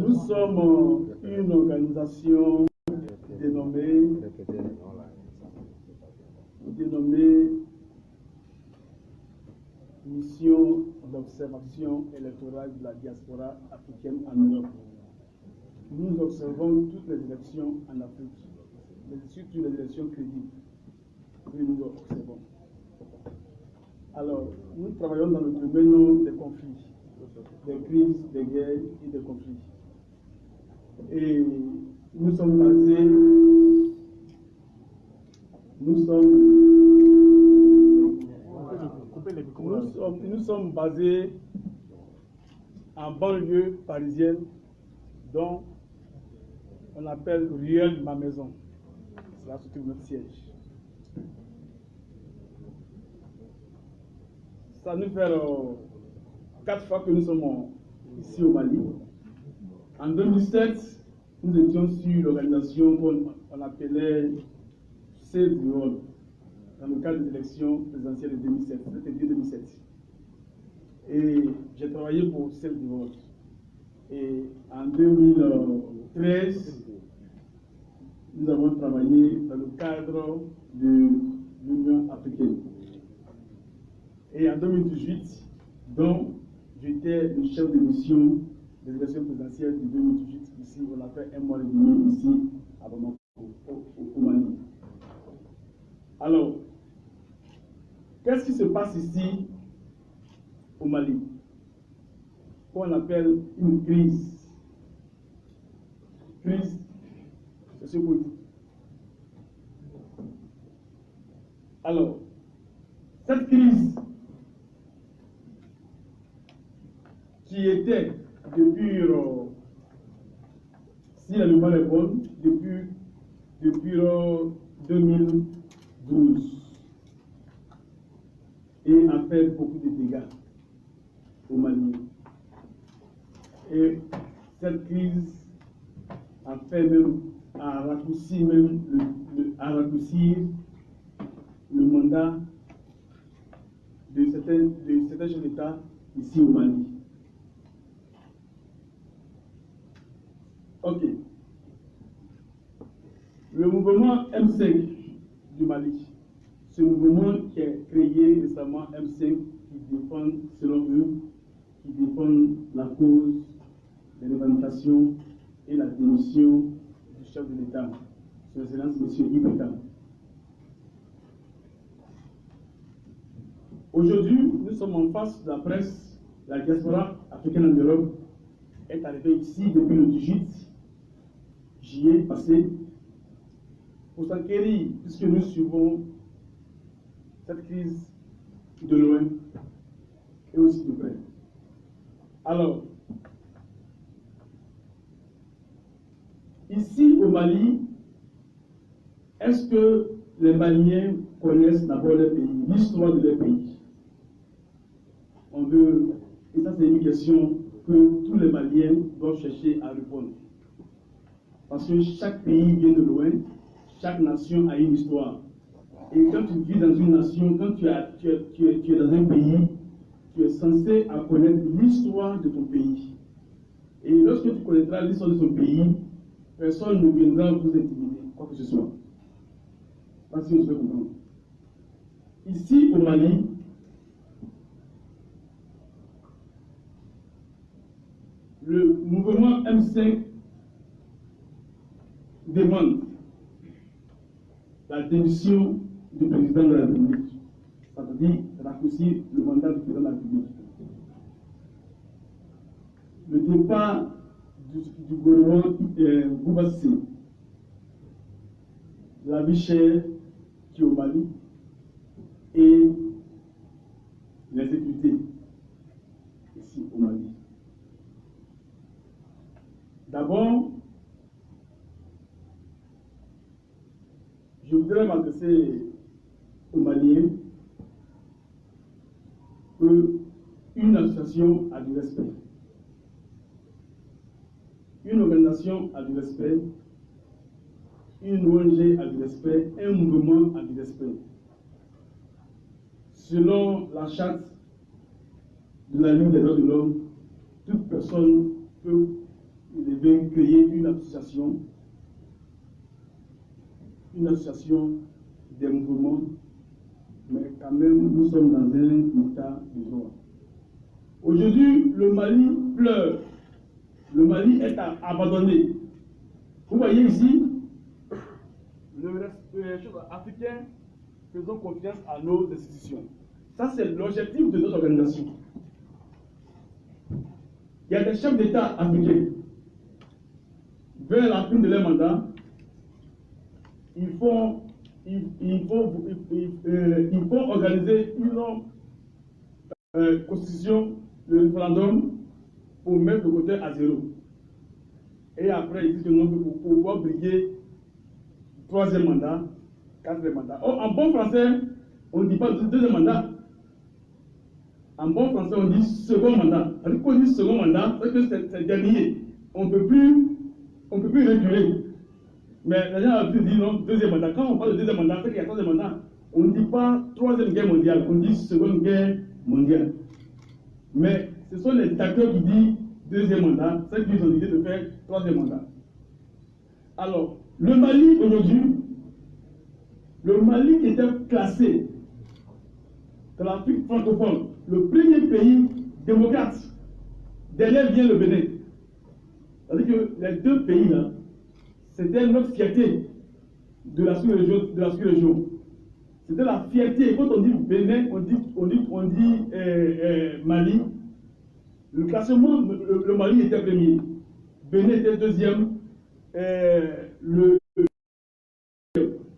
Nous sommes une organisation dénommée Mission d'observation électorale de la diaspora africaine en Europe. Nous observons toutes les élections en Afrique, mais surtout les élections crédibles que nous observons. Alors, nous travaillons dans le domaine des conflits, des crises, des guerres et des conflits. Et nous sommes basés en banlieue parisienne, dont on appelle Ruelle Ma Maison. C'est là se trouve notre siège. Ça nous fait 4 fois que nous sommes ici au Mali. En 2007, nous étions sur l'organisation qu'on appelait Save the World, dans le cadre des élections présidentielles de 2007. C'était 2007. Et j'ai travaillé pour Save the World. Et en 2013, nous avons travaillé dans le cadre de l'Union africaine. Et en 2018, donc, j'étais le chef de mission des élections présidentielles de 2018 ici. On a fait un mois et demi ici à Bamako, au Mali. Alors, qu'est-ce qui se passe ici au Mali? Qu'on appelle une crise. Crise sociopolitique. Alors, cette crise qui était depuis, si la mémoire est bonne, depuis 2012, et a fait beaucoup de dégâts au Mali. Et cette crise a fait même, a raccourci même le mandat de certains chefs d'État ici au Mali. Ok. Le mouvement M5 du Mali, ce mouvement qui a créé récemment M5, qui défend, selon eux, qui défend la cause de l'évaluation et la démission du chef de l'État, son Excellence M. Ibeka. Aujourd'hui, nous sommes en face de la presse. La diaspora africaine en Europe est arrivée ici depuis le 18 juillet passé pour s'enquérir, puisque nous suivons cette crise de loin et aussi de près. Alors, ici au Mali, est-ce que les Maliens connaissent d'abord leur pays, l'histoire de leur pays? On veut, et ça c'est une question que tous les Maliens doivent chercher à répondre. Parce que chaque pays vient de loin, chaque nation a une histoire. Et quand tu vis dans une nation, quand tu es dans un pays, tu es censé connaître l'histoire de ton pays. Et lorsque tu connaîtras l'histoire de ton pays, personne ne viendra vous intimider, quoi que ce soit. Parce que vous pouvez comprendre. Ici au Mali, le mouvement M5 demande la démission du président de la République, c'est-à-dire raccourcir le mandat du président de la République. Le départ du gouvernement Boubassé, la vie chère qui est au Mali et l'insécurité ici au Mali. D'abord, je voudrais m'adresser aux Maliens qu'une association a du respect. Une organisation a du respect, une ONG a du respect, un mouvement a du respect. Selon la charte de la Ligue des droits de l'homme, toute personne peut il devait créer une association des mouvements, mais quand même, nous sommes dans un état de droit. Aujourd'hui, le Mali pleure. Le Mali est abandonné. Vous voyez ici, les Africains faisons confiance à nos institutions. Ça, c'est l'objectif de notre organisation. Il y a des chefs d'État africains. Vers la fin de leur mandat, ils vont organiser une constitution, le référendum, pour mettre le côté à zéro. Et après, ils disent que non, pour pouvoir briguer troisième mandat, quatrième mandat. Oh, en bon français, on ne dit pas deuxième mandat. En bon français, on dit second mandat. C'est-à-dire qu'on dit second mandat, c'est que c'est dernier. On ne peut plus reculer. Mais les gens ont pu dire non, deuxième mandat. Quand on parle de deuxième mandat, c'est qu'il y a troisième mandat. On ne dit pas troisième guerre mondiale, on dit seconde guerre mondiale. Mais ce sont les dictateurs qui disent deuxième mandat, ceux qui ont l'idée de faire troisième mandat. Alors, le Mali aujourd'hui, le Mali qui était classé dans l'Afrique francophone, le premier pays démocrate, derrière vient le Bénin. C'est-à-dire que les deux pays là, c'était notre fierté de la sous-région. C'était la fierté. Quand on dit Bénin, on dit Mali. Le classement, le Mali était premier. Bénin était deuxième.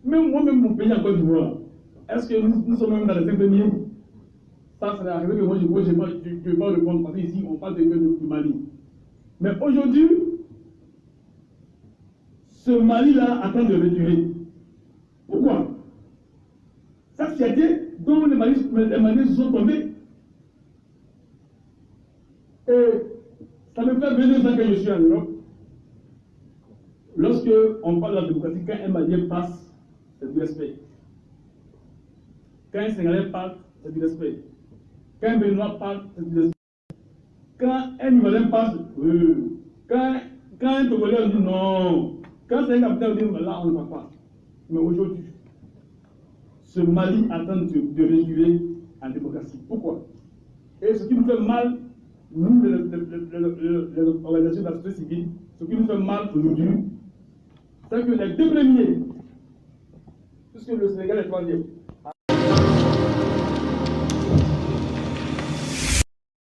Même moi-même, mon pays en Côte d'Ivoire, est-ce que nous sommes même dans les 5 premiers? Ça, c'est arrivé que moi, je ne vais pas répondre parce qu'ici, on parle du Mali. Mais aujourd'hui, ce Mali-là attend de retirer. Pourquoi? Cette fierté dont les Maliens se sont tombés. Et ça me fait 22 ans que je suis en Europe. Lorsque on parle de la démocratie, quand un Malien passe, c'est du respect. Quand un Sénégalais parle, c'est du respect. Quand un Béninois parle, c'est du respect. Quand un Ivoirien passe, quand un Togolais dit non. Quand c'est un capitaine, on dit là, on ne va pas. Mais aujourd'hui, ce Mali attend de réguler en démocratie. Pourquoi? Et ce qui nous fait mal, nous, les organisations de la société civile, ce qui nous fait mal aujourd'hui, c'est que les deux premiers, puisque le Sénégal est troisième,